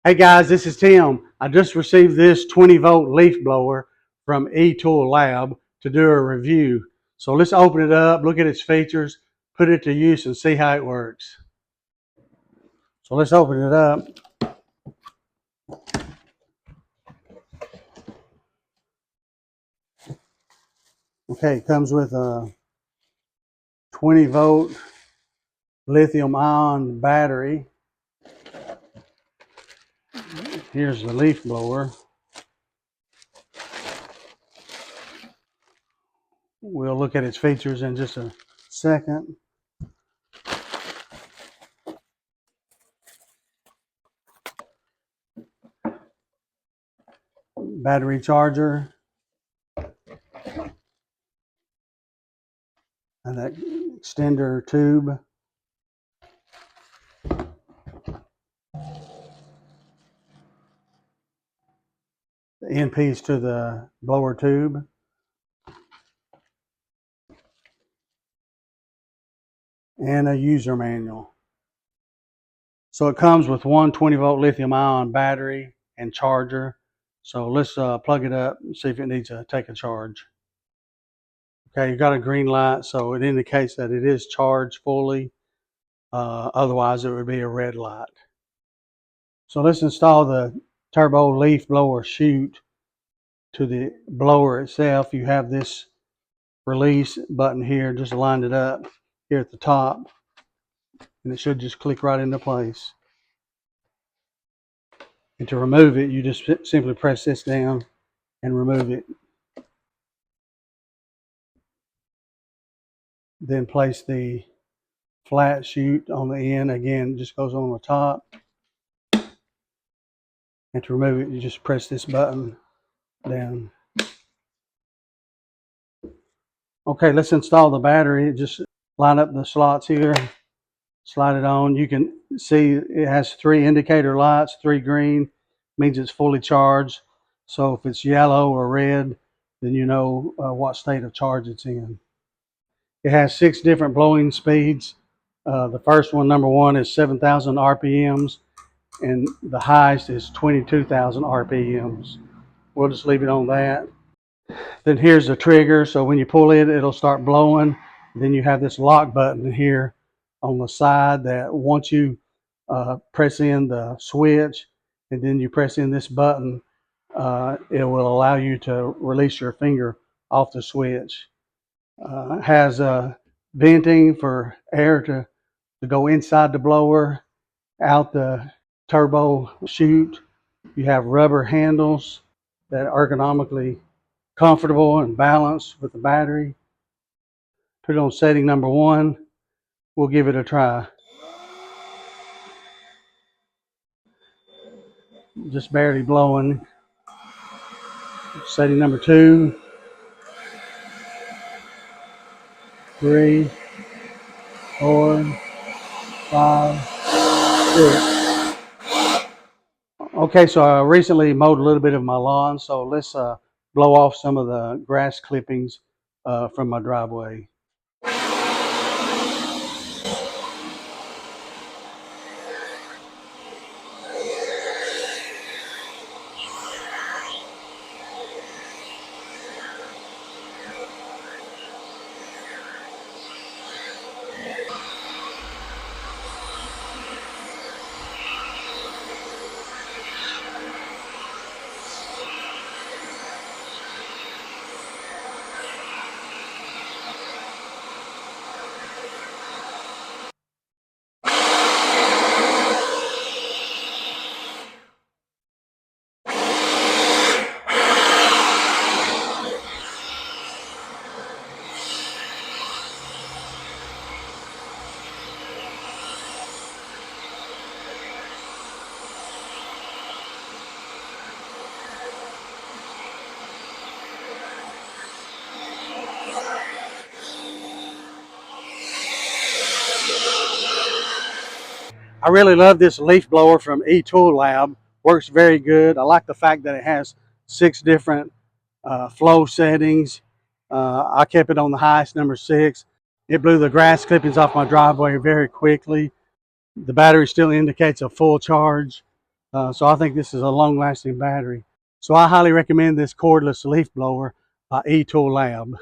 Hey guys, this is Tim. I just received this 20-volt leaf blower from ETOOLAB to do a review. So let's open it up, look at its features, put it to use and see how it works. So let's open it up. Okay, it comes with a 20-volt lithium-ion battery. Here's the leaf blower. We'll look at its features in just a second. Battery charger. And that extender tube. The end piece to the blower tube. And a user manual. So it comes with one 20-volt lithium-ion battery and charger. So let's plug it up and see if it needs to take a charge. Okay, you've got a green light, so it indicates that it is charged fully. Otherwise, it would be a red light. So let's install the turbo leaf blower chute to the blower itself. You have this release button here, just lined it up here at the top, and it should just click right into place. And to remove it, you just simply press this down and remove it. Then place the flat chute on the end. Again, it just goes on the top. And to remove it, you just press this button down. Okay, let's install the battery. Just line up the slots here, slide it on. You can see it has 3 indicator lights. 3 green means it's fully charged. So if it's yellow or red, then you know what state of charge it's in. It has 6 different blowing speeds. The first one, number 1, is 7,000 RPMs, and the highest is 22,000 RPMs. We'll just leave it on that. Then here's the trigger, so when you pull it, it'll start blowing. Then you have this lock button here on the side that once you press in the switch and then you press in this button, it will allow you to release your finger off the switch. Has venting for air to go inside the blower, out the turbo chute. You have rubber handles that are ergonomically comfortable and balanced with the battery. Put it on setting number 1. We'll give it a try. Just barely blowing. Setting number 2, 3, 4, 5, 6. Okay, so I recently mowed a little bit of my lawn, so let's blow off some of the grass clippings from my driveway. I really love this leaf blower from ETOOLAB. Works very good. I like the fact that it has 6 different flow settings. I kept it on the highest, number 6. It blew the grass clippings off my driveway very quickly. The battery still indicates a full charge. So I think this is a long-lasting battery. So I highly recommend this cordless leaf blower by ETOOLAB.